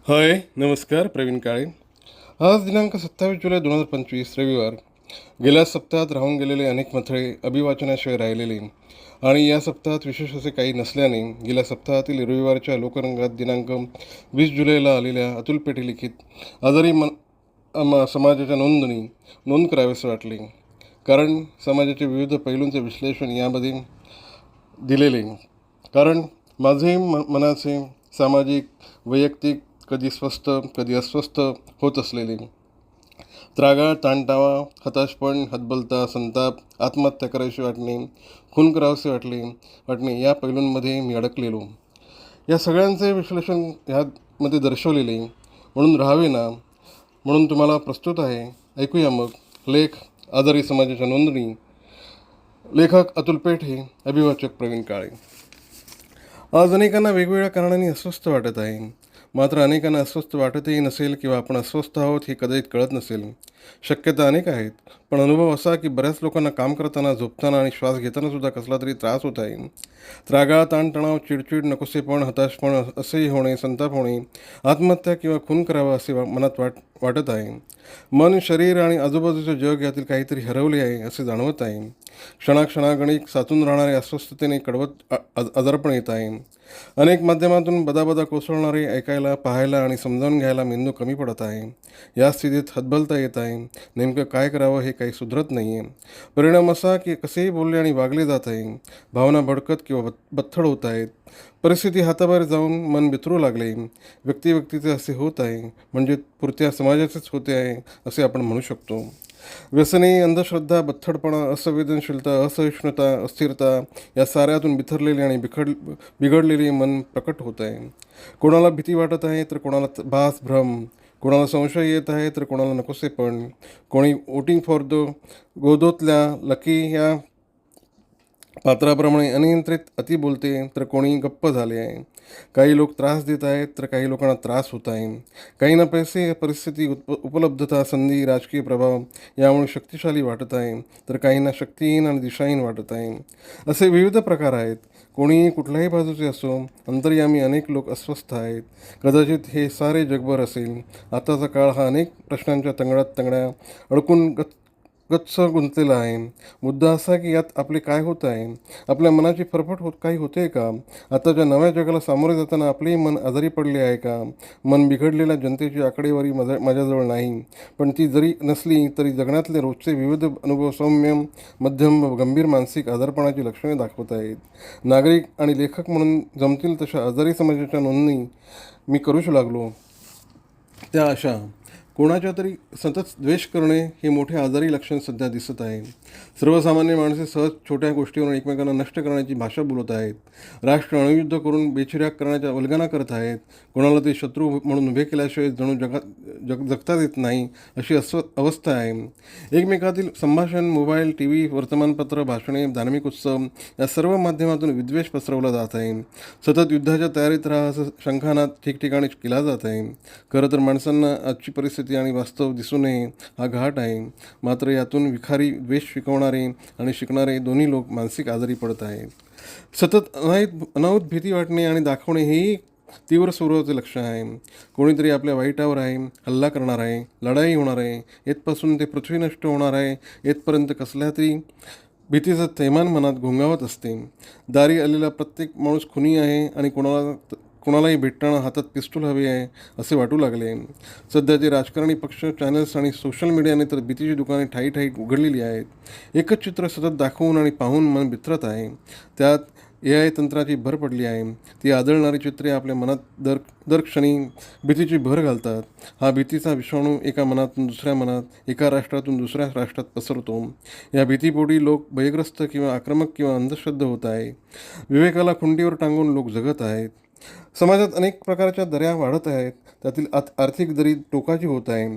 हाय नमस्कार. प्रवीण काळे. आज दिनांक 27 जुलै 2025 रविवार. गेल्या सप्ताहात राहून गेलेले अनेक मथळे अभिवाचनाशिवाय राहिलेले आणि या सप्ताहात विशेष असे काही नसल्याने गेल्या सप्ताहातील रविवारच्या लोकरंगात दिनांक 20 जुलैला आलेल्या अतुल पेटे लिखित आजारी समाजाच्या नोंद करावेसे वाटले. कारण समाजाच्या विविध पैलूंचे विश्लेषण यामध्ये दिलेले. कारण माझे मनाचे सामाजिक वैयक्तिक कधी स्वस्थ कधी अस्वस्थ होत असलेले त्रागा ताणतावा हताशपण हतबलता संताप आत्महत्या करावीशी वाटणे खून करावेसे वाटणे या पैलूंमध्ये मी अडकलेलो. या सगळ्यांचे विश्लेषण ह्यामध्ये दर्शवलेले म्हणून राहावे ना म्हणून तुम्हाला प्रस्तुत आहे. ऐकूया मग लेख आजारी समाजाच्या नोंदणी. लेखक अतुल पेठे, अभिवाचक प्रवीण काळे. आज अनेकांना वेगवेगळ्या कारणांनी अस्वस्थ वाटत आहे. मात्र अनेकांना अस्वस्थ वाटतही नसेल किंवा आपण अस्वस्थ आहोत हे कदाचित कळत नसेल. शक्यता अनेक आहेत, पण अनुभव असा की बऱ्याच लोकांना काम करताना झोपताना आणि श्वास घेताना सुद्धा कसला तरी त्रास होत आहे. त्रागा ताणतणाव चिडचिड नकोसेपण हताशपण असेही होणे संताप होणे आत्महत्या किंवा खून करावा असे मनात वाटत आहे. मन शरीर आणि आजूबाजूचे जग यातील काहीतरी हरवले आहे असे जाणवत आहे. क्षणाक्षणागणिक साचून राहणारे अस्वस्थतेने कडवत आजारपण येत आहे. अनेक माध्यमातून बदाबदा कोसळणारे ऐकायला पाहायला आणि समजावून घ्यायला मेंदू कमी पडत आहे. या स्थितीत हतबलता येत आहे. नेमकं काय करावं हे काही सुधरत नाही आहे. परिणाम असा की कसेही बोलले आणि वागले जात आहे. भावना भडकत किंवा बत्थड होत आहेत. परिस्थिती हाताबाहेर जाऊन मन बिथरू लागले. व्यक्तिचे असे होत आहे म्हणजे पुरत्या समाजाचेच होते आहे असे आपण म्हणू शकतो. व्यसने अंधश्रद्धा बत्थडपणा असंवेदनशीलता असहिष्णुता अस्थिरता या साऱ्यातून बिथरलेले आणि बिघडलेले मन प्रकट होत आहे. कोणाला भीती वाटत आहे तर कोणाला भास भ्रम, कोणाला संशय येत आहे तर कोणाला नकोसेपण, कोणी वोटिंग फॉर द गोदोतल्या लकी या पात्राप्रमाणे अनियंत्रित अति बोलते तर कोणी गप्प झाले आहे. काही लोक त्रास देत आहेत तर काही लोकांना त्रास होत आहे. काहींना पैसे परिस्थिती उपलब्धता संधी राजकीय प्रभाव यामुळे शक्तिशाली वाटत आहे तर काहींना शक्तिहीन आणि दिशाहीन वाटत आहे. असे विविध प्रकार आहेत. कोणीही कुठल्याही बाजूचे असो अंतर्यामी अनेक लोक अस्वस्थ आहेत. कदाचित हे सारे जगभर असेल. आताचा काळ हा अनेक प्रश्नांच्या तंगड्या अडकून गच्च गुंतलेला आहे. मुद्दा असा की यात आपले काय होत आहे. आपल्या मनाची फरफट काही होते का. आताच्या नव्या जगाला सामोरे जाताना आपलेही मन आजारी पडले आहे का. मन बिघडलेल्या जनतेची आकडेवारी माझ्याजवळ नाही, पण ती जरी नसली तरी जगण्यातले रोजचे विविध अनुभव सौम्य मध्यम व गंभीर मानसिक आजारपणाची लक्षणे दाखवत आहेत. नागरिक आणि लेखक म्हणून जमतील तशा आजारी समाजाच्या नोंदणी मी करूच लागलो. त्या अशा कोणाच्या तरी सतत द्वेष करणे हे मोठे आजारी लक्षण सध्या दिसत आहे. सर्वसामान्य माणसे सहज छोट्या गोष्टीवरून एकमेकांना नष्ट करण्याची भाषा बोलत आहेत. राष्ट्र अणुयुद्ध करून बेचिराग करण्याच्या वल्गना करत आहेत. कोणाला ते शत्रू म्हणून उभे केल्याशिवाय जणू जगताच येत नाही अशी अवस्था आहे. एकमेकातील संभाषण मोबाईल TV वर्तमानपत्र भाषणे धार्मिक उत्सव या सर्व माध्यमातून विद्वेष पसरवला जात आहे. सतत युद्धाच्या तयारीत राहा असं शंखानाद ठिकठिकाणी केला जात आहे. खरं तर माणसांना आजची परिस्थिती आणि वास्तव दिसू नये हा घाट आहे. मात्र यातून विखारी द्वेष शिकवणारे आणि शिकणारे दोन्ही लोक मानसिक आजारी पडत आहेत. सतत अनाहूत भीती वाटणे आणि दाखवणे हेही तीव्र स्वरूपाचे लक्षण आहे. कोणीतरी आपल्या वाईटावर आहे, हल्ला करणार आहे, लढाई होणार आहे, येथपासून ते पृथ्वी नष्ट होणार आहे येथपर्यंत कसल्या तरी भीतीचं थैमान मनात घोंगावत असते. दारी आलेला प्रत्येक माणूस खुनी आहे आणि कोणालाही भेटताना हातात पिस्तूल हवे आहे असे वाटू लागले. सध्याचे राजकारणी पक्ष चॅनल्स आणि सोशल मीडियाने तर भीतीची दुकाने ठाई उघडलेली आहेत. एकच चित्र सतत दाखवून आणि पाहून मन बिथरत आहे. त्यात AI तंत्राची भर पडली आहे. ती आदळणारी चित्रे आपल्या मनात दर क्षणी भीतीची भर घालतात. हा भीतीचा विषाणू एका मनातून दुसऱ्या मनात एका राष्ट्रातून दुसऱ्या राष्ट्रात पसरतो. या भीतीपोटी लोक भयग्रस्त किंवा आक्रमक किंवा अंधश्रद्ध होत आहे. विवेकाला खुंटीवर टांगून लोक जगत आहेत. समाजात अनेक प्रकारच्या दऱ्या वाढत आहेत. त्यातील आर्थिक दरी टोकाची होत आहे.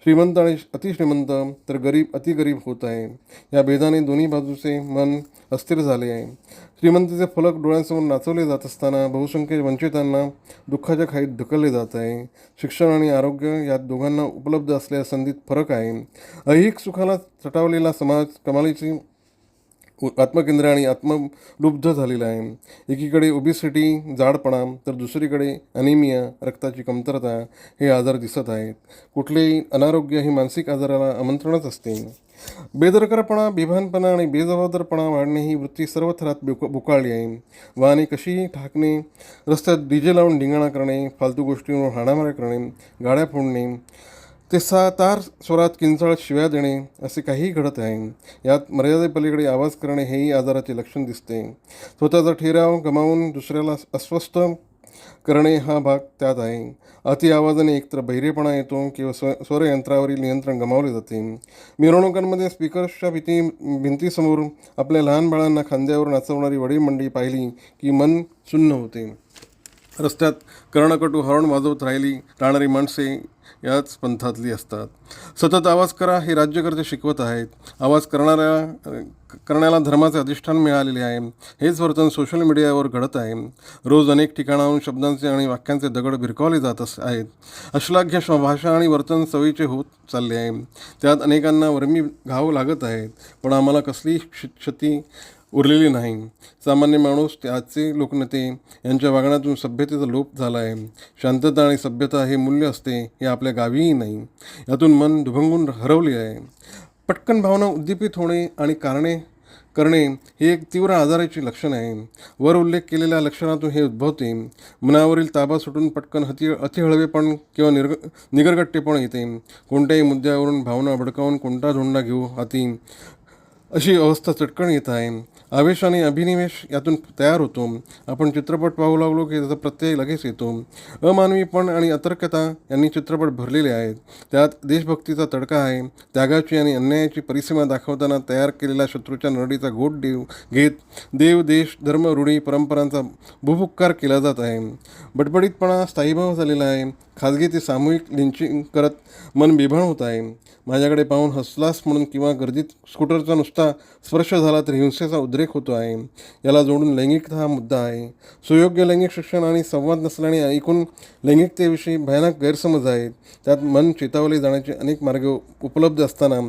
श्रीमंत आणि अतिश्रीमंत तर अतिगरीब होत आहे. या भेदाने दोन्ही बाजूचे मन अस्थिर झाले आहे. श्रीमंतीचे फलक डोळ्यांसमोर नाचवले जात असताना बहुसंख्य वंचितांना दुःखाच्या खाईत ढकलले जात आहे. शिक्षण आणि आरोग्य यात दोघांना उपलब्ध असलेल्या संधीत फरक आहे. ऐहिक सुखाला चटावलेला समाज आत्मकेंद्र आणि आत्मलुब्ध झालेला आहे. एकीकडे ओबिसिटी जाडपणा तर दुसरीकडे अनिमिया रक्ताची कमतरता हे आजार दिसत आहेत. कुठलेही अनारोग्य हे मानसिक आजाराला आमंत्रणच असते. बेदरकारपणा, बेभानपणा आणि बेजबाबदारपणा वाढणे ही वृत्ती सर्व थरात बुकाळली आहे. वाहने कशीही ठाकणे, रस्त्यात डीजे लावून धिंगाणा करणे, फालतू गोष्टींवर हाणामाऱ्या करणे, गाड्या फोडणे, ते तार स्वरात किंचाळत शिव्या देणे असे काहीही घडत आहे. यात मर्यादेपलीकडे आवाज करणे हेही आजाराचे लक्षण दिसते. स्वतःचा ठेराव गमावून दुसऱ्याला अस्वस्थ करणे हा भाग त्यात आहे. अति आवाजाने एकतर बहिरेपणा येतो किंवा स्वरयंत्रावरील नियंत्रण गमावले जाते. मिरवणुकांमध्ये स्पीकर्सच्या भिंतीसमोर आपल्या लहान बाळांना खांद्यावर नाचवणारी वडील मंडळी पाहिली की मन सुन्न होते. रस्त्यात कर्णकटू हॉर्न वाजवत राहणारी माणसे याच पंथातली असतात. सतत आवाज करा हे राज्यकर्ते शिकवत आहेत. आवाज करण्याला धर्माचे अधिष्ठान मिळालेले आहे. हेच वर्तन सोशल मीडियावर घडत आहे. रोज अनेक ठिकाणाहून शब्दांचे आणि वाक्यांचे दगड भिरकावले जात आहेत. अश्लाघ्य भाषा आणि वर्तन सवयीचे होत चालले आहे. त्यात अनेकांना वर्मी घाव लागत आहेत, पण आम्हाला कसलीही क्षती उरलेली नाही. सामान्य माणूस ते आजचे लोकनेते यांच्या वागण्यातून सभ्यतेचा लोप झाला आहे. शांतता आणि सभ्यता हे मूल्य असते हे आपल्या गावीही नाही. यातून मन दुभंगून हरवले आहे. पटकन भावना उद्दीपित होणे आणि करणे हे एक तीव्र आजाराचे लक्षण आहे. वर उल्लेख केलेल्या लक्षणातून हे उद्भवते. मनावरील ताबा सुटून पटकन अतिहळवेपण किंवा निगरगट्टेपण येते. कोणत्याही मुद्द्यावरून भावना भडकावून कोणता धोंडा घेऊ हाती अशी अवस्था चटकन येत आहे. आवेश आणि अभिनिवेश यातून तयार होतो. आपण चित्रपट पाहू लागलो की त्याचा प्रत्यय लगेच येतो. अमानवीपण आणि अतर्कता यांनी चित्रपट भरलेले आहेत. त्यात देशभक्तीचा तडका आहे. त्यागाची आणि अन्यायाची परिसीमा दाखवताना तयार केलेल्या शत्रूच्या नरडीचा गोट घेत देव, देश, धर्म, रूढी, परंपरांचा भूभुक्कार केला जात आहे. बडबडीतपणा स्थायीभाव झालेला आहे. खाजगी ते सामूहिक लिंचिंग करत मन बेभान होत आहे. माझ्याकडे पाहून हसलास म्हणून किंवा गर्दीत स्कूटरचा नुसता स्पर्श झाला तर हिंसेचा उद्रेक होतो आहे. याला जोडून लैंगिकता हा मुद्दा आहे. सुयोग्य लैंगिक शिक्षण आणि संवाद नसल्याने ऐकून लैंगिकतेविषयी भयानक गैरसमज आहेत. त्यात मन चेतावले जाण्याचे अनेक मार्ग उपलब्ध असताना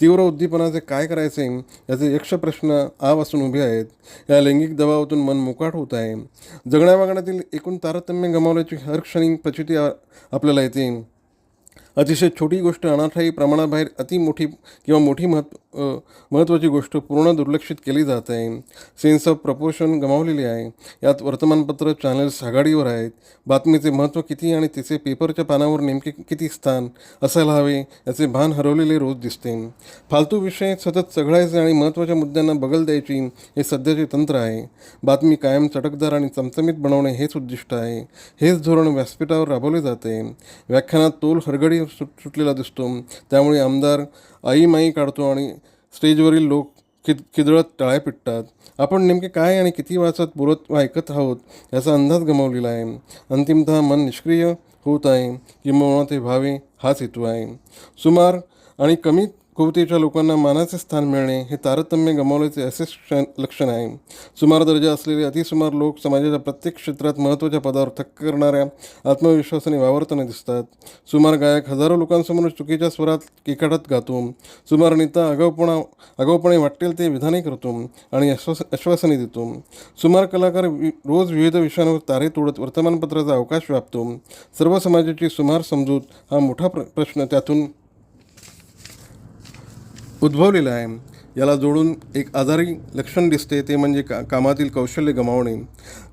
तीव्र उद्दीपनाचे काय करायचे याचे यक्ष प्रश्न आवासून उभे आहेत. या लैंगिक दबावातून मन मोकाट होत आहे. जगण्या वागण्यातील एकूण तारतम्य गमावल्याची हर क्षणी प्रचिती आपल्याला येते. अतिशय छोटी गोष्ट अनाठायी प्रमाणाबाहेर मोठी महत्त्वाची गोष्ट पूर्ण दुर्लक्षित केली जात आहे. सेन्स ऑफ प्रपोर्शन गमावलेली आहे. यात वर्तमानपत्र चॅनल्स आघाडीवर आहेत. बातमीचे महत्त्व किती आणि तिचे पेपरच्या पानावर नेमके किती स्थान असायला हवे याचे भान हरवलेले रोज दिसते. फालतू विषय सतत चघळायचे आणि महत्त्वाच्या मुद्द्यांना बगल द्यायची हे सध्याचे तंत्र आहे. बातमी कायम चटकदार आणि चमचमीत बनवणे हेच उद्दिष्ट आहे. हेच धोरण व्यासपीठावर राबवले जाते. व्याख्यानात तोल हरगडी सुटलेला दिसतो. त्यामुळे आमदार आई काढतो आणि स्टेजवरील लोक खिदळत टाळ्या पिटतात. आपण नेमके काय आणि किती वाचत, बोलत व ऐकत आहोत याचा अंदाज गमावलेला आहे. अंतिमतः मन निष्क्रिय होत आहे किंवा ते व्हावे हाच हेतू आहे. सुमार आणि कमी कुवतीच्या लोकांना मानाचे स्थान मिळणे हे तारतम्य गमावल्याचे असे लक्षण आहे. सुमार दर्जा असलेले अतिसुमार लोक समाजाच्या प्रत्येक क्षेत्रात महत्त्वाच्या पदावर थक्क करणाऱ्या आत्मविश्वासाने वावरताना दिसतात. सुमार गायक हजारो लोकांसमोर चुकीच्या स्वरात केकाटत गातो. सुमार नेता आगाऊपणे वाटेल ते विधाने करतो आणि आश्वासने देतो. सुमार कलाकार रोज विविध विषयांवर तारे तोडत वर्तमानपत्राचा अवकाश व्यापतो. सर्व समाजाची सुमार समजूत हा मोठा प्रश्न त्यातून उद्भवलेला आहे. याला जोडून एक आजारी लक्षण दिसते ते म्हणजे कामातील कौशल्य गमावणे.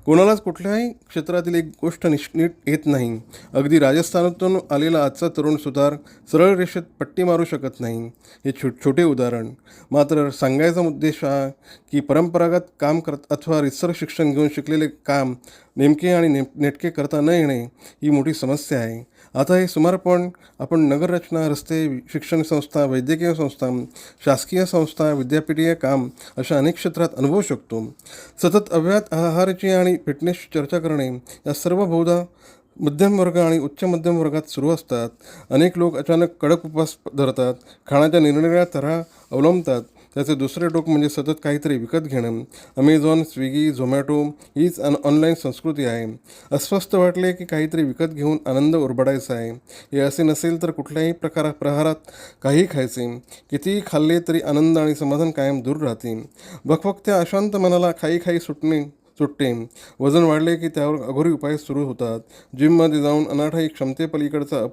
कोणालाच कुठल्याही क्षेत्रातील एक गोष्ट नीट येत नाही. अगदी राजस्थानातून आलेला आजचा तरुण सुतार सरळ रेषेत पट्टी मारू शकत नाही. हे छोटे उदाहरण. मात्र सांगायचा उद्देश हा की परंपरागत काम अथवा रितसर शिक्षण घेऊन शिकलेले काम नेमके आणि नेटके करता न येणे ही मोठी समस्या आहे. आता हे सुमारपण आपण नगररचना, रस्ते, शिक्षण संस्था, वैद्यकीय संस्था, शासकीय संस्था, विद्यापीठीय काम अशा अनेक क्षेत्रात अनुभवू शकतो. सतत अव्याहत आहाराची आणि फिटनेसची चर्चा करणे या सर्व बहुधा मध्यम वर्ग आणि उच्च मध्यम वर्गात सुरू असतात. अनेक लोक अचानक कडक उपवास धरतात, खाण्याच्या निरनिराळ्या तऱ्हा अवलंबतात. त्याचे दुसरे टोक म्हणजे सतत काहीतरी विकत घेणं. अमेझॉन, स्विगी, झोमॅटो हीच ऑनलाईन संस्कृती आहे. अस्वस्थ वाटले की काहीतरी विकत घेऊन आनंद उरबडायचा आहे. हे असे नसेल तर कुठल्याही प्रहारात काही खायचे. कितीही खाल्ले तरी आनंद आणि समाधान कायम दूर राहते. बकबकत्या अशांत मनाला खाई सुटते. वजन वाढले की त्यावर अघोरी उपाय सुरू होतात. जिममध्ये जाऊन अनाठायी क्षमतेपलीकडचा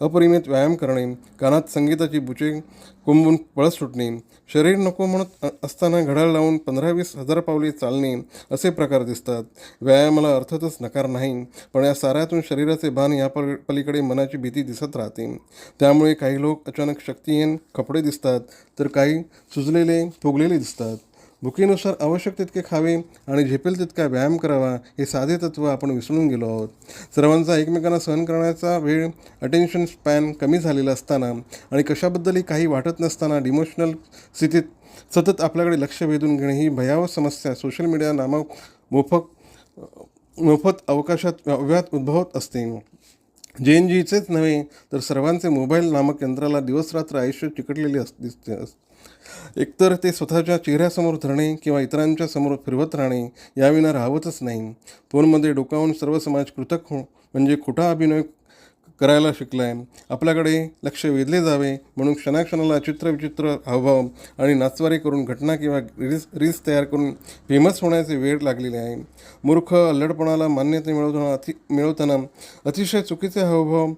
अपरिमित व्यायाम करणे, कानात संगीताची बुचे कोंबून पळत सुटणे, शरीर नको म्हणत असताना घड्याळ लावून 15-20 हजार पावले चालणे असे प्रकार दिसतात. व्यायामाला अर्थातच नकार नाही, पण या साऱ्यातून शरीराचे भान या पलीकडे मनाची भीती दिसत राहते. त्यामुळे काही लोक अचानक शक्तिहीन कपडे दिसतात, तर काही सुजलेले फुगलेले दिसतात. भुकीनुसार आवश्यक तितके खावे आणि झेपेल तितका व्यायाम करावा हे साधे तत्त्व आपण विसरून गेलो आहोत. सर्वांचा एकमेकांना सहन करण्याचा वेळ, अटेन्शन स्पॅन कमी झालेला असताना आणि कशाबद्दलही काही वाटत नसताना डिमोशनल स्थितीत सतत आपल्याकडे लक्ष वेधून घेणे ही भयावह समस्या सोशल मीडिया नामक मोफत अवकाशात व्यात उद्भवत असते. जेएनजीचेच नव्हे तर सर्वांचे मोबाईल नामक यंत्राला दिवसरात्र आयुष्य चिकटलेले दिसते. एकतर ते स्वतःच्या चेहऱ्यासमोर धरणे किंवा इतरांच्या समोर फिरवत राहणे याविना राहवतच नाही. फोनमध्ये डोकावून सर्व समाज कृतक म्हणजे खोटा अभिनय करायला शिकलाय. आपल्याकडे लक्ष वेधले जावे म्हणून क्षणाक्षणाला चित्रविचित्र हावभाव आणि नाचवारी करून घटना किंवा रील्स तयार करून फेमस होण्याचे वेळ लागलेले आहे. मूर्ख अल्लडपणाला मान्यता मिळवताना अतिशय चुकीचे हावभाव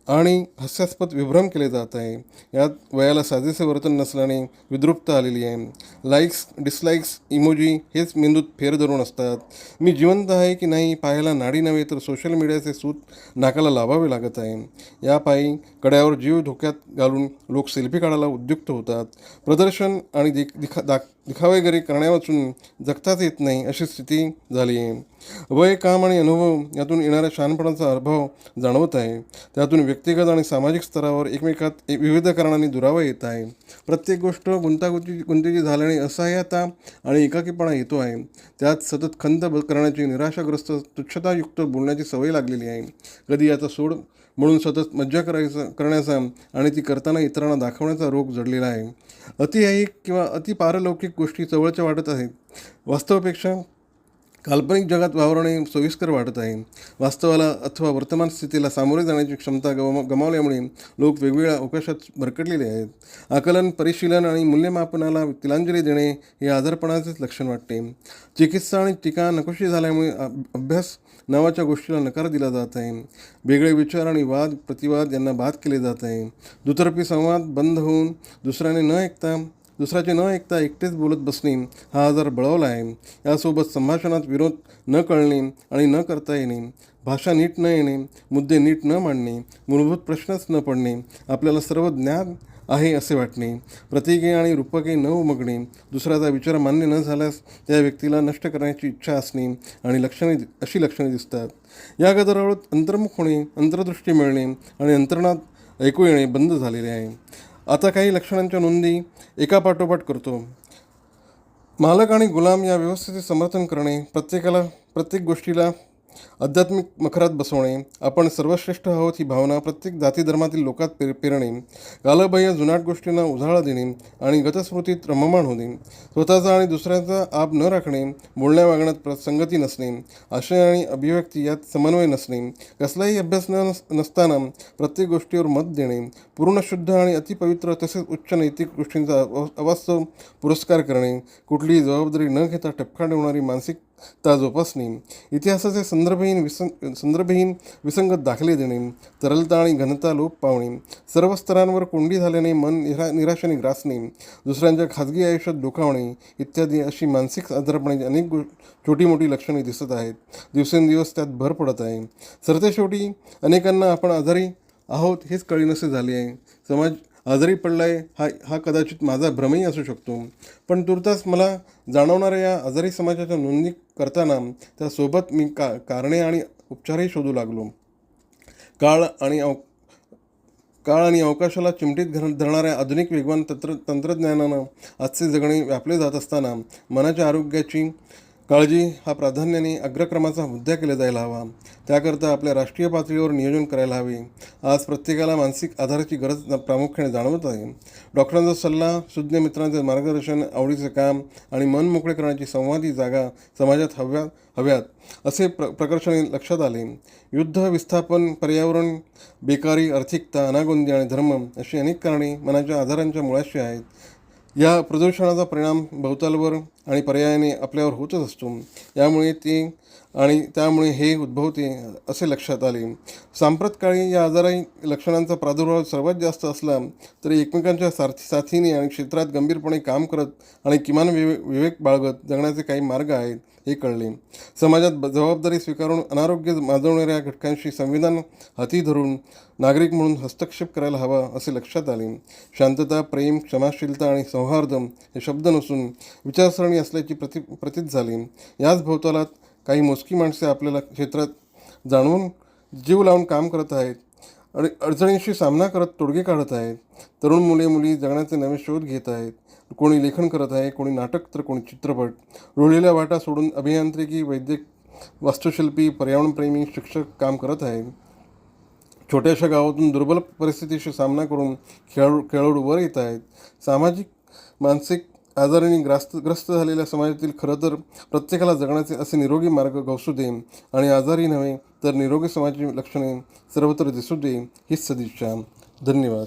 आणि हास्यास्पद विभ्रम केले जात आहे. यात वयाला साजेसे वर्तन नसल्याने विद्रुपता आलेली आहे. लाईक्स, डिसलाईक्स, इमोजी हेच मेंदूत फेर धरून असतात. मी जिवंत आहे की नाही पाहायला नाडी नव्हे तर सोशल मीडियाचे सूत नाकाला लावावे लागत आहे. या पायी कड्यावर जीव धोक्यात घालून लोक सेल्फी काढायला उद्युक्त होतात. प्रदर्शन आणि दिखावेगिरी करण्यावाचून जगताच येत नाही अशी स्थिती झाली आहे. वय, काम आणि अनुभव यातून येणाऱ्या शहाणपणाचा अभाव जाणवत आहे. त्यातून व्यक्तिगत आणि सामाजिक स्तरावर एकमेकात विविध कारणांनी दुरावा येत आहे. प्रत्येक गोष्ट गुंतागुंतीची झाल्याने असहाय्यता आणि एकाकीपणा येतो आहे. त्यात सतत खंत करण्याची, निराशाग्रस्त, तुच्छतायुक्त बोलण्याची सवय लागलेली आहे. कधी याचा सोड म्हणून सतत मज्जा करण्याचा आणि ती करताना इतरांना दाखवण्याचा रोग जडलेला आहे. अतिऐहिक किंवा अतिपारलौकिक गोष्टी जवळच्या वाटत आहेत. वास्तवापेक्षा काल्पनिक जगात वावरणे सोयीस्कर वाटत आहे. वास्तवाला अथवा वर्तमान स्थितीला सामोरे जाण्याची क्षमता गमावल्यामुळे लोक वेगवेगळ्या अवकाशात भरकटलेले आहेत. आकलन, परिशीलन आणि मूल्यमापनाला तिलांजली देणे हे आजारपणाचेच लक्षण वाटते. चिकित्सा आणि टीका नकोशी झाल्यामुळे अभ्यास नावाच्या गोष्टीला नकार दिला जात आहे. वेगळे विचार आणि वाद प्रतिवाद यांना बाद केले जात आहे. दुतर्फी संवाद बंद होऊन दुसऱ्याचे न ऐकता एकटेच बोलत बसणे हा आजार बळवला आहे. यासोबत संभाषणात विरोध न कळणे आणि न करता येणे, भाषा नीट न येणे, मुद्दे नीट न मांडणे, मूलभूत प्रश्नच न पडणे, आपल्याला सर्व ज्ञान आहे असे वाटणे, प्रतीके आणि रूपके न उमगणे, दुसऱ्याचा विचार मान्य न झाल्यास त्या व्यक्तीला नष्ट करण्याची इच्छा असणे आणि अशी लक्षणे दिसतात. या गदारोळात अंतर्मुख होणे, अंतर्दृष्टी मिळणे आणि अंतर्नाद ऐकू येणे बंद झालेले आहे. आता काही लक्षणांच्या नोंदी एकापाठोपाठ करतो. मालक आणि गुलाम या व्यवस्थेचे समर्थन करणे, प्रत्येक गोष्टीला आध्यात्मिक मखरात बसवणे, आपण सर्वश्रेष्ठ आहोत ही भावना प्रत्येक जातीधर्मातील लोकात पेरणे, कालबाह्य जुनाट गोष्टींना उजाळा देणे आणि गतस्मृतीत रममाण होणे, स्वतःचा आणि दुसऱ्याचा आप न राखणे, बोलण्या वागण्यात संगती नसणे, आशय आणि अभिव्यक्ती यात समन्वय नसणे, कसलाही अभ्यास नसताना प्रत्येक गोष्टीवर मत देणे, पूर्ण शुद्ध आणि अतिपवित्र तसेच उच्च नैतिक गोष्टींचा अवास्तव पुरस्कार करणे, कुठलीही जबाबदारी न घेता टपका ठेवणारी मानसिकता जोपासणे, इतिहासाचे संदर्भहीन विसंगत दाखले देणे, तरलता आणि घनता लोप पावणे, सर्व स्तरांवर कोंडी झाल्याने मन निराशेने ग्रासणे, दुसऱ्यांच्या खाजगी आयुष्यात डोकावणे इत्यादी अशी मानसिक आजारपणाची अनेक छोटी मोठी लक्षणे दिसत आहेत. दिवसेंदिवस त्यात भर पडत आहे. सरतेशेवटी अनेकांना आपण आजारी आहोत हेच कळेनासे झाले आहे. समाज आजारी पडलाय हा कदाचित माझा भ्रमही असू शकतो. पण तुर्तास मला जाणवणाऱ्या या आजारी समाजाच्या नोंदी करताना त्यासोबत मी कारणे आणि उपचारही शोधू लागलो. काळ आणि अवकाशाला चिमटीत धरणाऱ्या आधुनिक वेगवान तंत्रज्ञानानं आजचे जगणे व्यापले जात असताना मनाच्या आरोग्याची काळजी हा प्राधान्याने अग्रक्रमाचा मुद्दा केला जायला हवा. त्याकरता आपल्या राष्ट्रीय पातळीवर नियोजन करायला हवे. आज प्रत्येकाला मानसिक आधाराची गरज प्रामुख्याने जाणवत आहे. डॉक्टरांचा सल्ला, सुज्ञ मित्रांचे मार्गदर्शन, आवडीचे काम आणि मन मोकळे करण्याची संवादी जागा समाजात हव्यात असे प्रकर्षाने लक्षात आले. युद्ध, विस्थापन, पर्यावरण, बेकारी, आर्थिकता, अनागोंदी आणि धर्म अशी अनेक कारणे मनाच्या आजारांच्या मुळाशी आहेत. या प्रदूषणाचा परिणाम भोवतालवर आणि पर्यायाने आपल्यावर होतच असतो. त्यामुळे हे उद्भवते असे लक्षात आले. सांप्रत काळी या आजारी लक्षणांचा प्रादुर्भाव सर्वात जास्त असला तरी एकमेकांच्या साथीने आणि क्षेत्रात गंभीरपणे काम करत आणि किमान विवेक बाळगत जगण्याचे काही मार्ग आहेत हे कळले. समाजात जबाबदारी स्वीकारून अनारोग्य माजवणाऱ्या घटकांशी संविधान हाती धरून नागरिक म्हणून हस्तक्षेप करायला हवा असे लक्षात आले. शांतता, प्रेम, क्षमाशीलता आणि सौहार्द हे शब्द नसून विचारसरणी असल्याची प्रतीत झाली. याच भोवतालात काही मोजकी माणसे आपल्याला क्षेत्रात जाणून जीव लावून काम करत आहेत. अडचणींशी सामना करत तोडगे काढत आहेत. तरुण मुली जगण्याचे नवे शोध घेत आहेत. कोणी लेखन करत आहे, कोणी नाटक तर कोणी चित्रपट. रुळलेल्या वाटा सोडून अभियांत्रिकी, वैद्यक, वास्तुशिल्पी, पर्यावरणप्रेमी, शिक्षक काम करत आहेत. छोट्याशा गावातून दुर्बल परिस्थितीशी सामना करून खेळाडू वर येत आहेत. सामाजिक मानसिक आजाराने ग्रस्त झालेल्या समाजातील खरं तर प्रत्येकाला जगण्याचे असे निरोगी मार्ग गवसू दे आणि आजारी नव्हे तर निरोगी समाजाची लक्षणे सर्वत्र दिसू दे हीच सदिच्छा. धन्यवाद.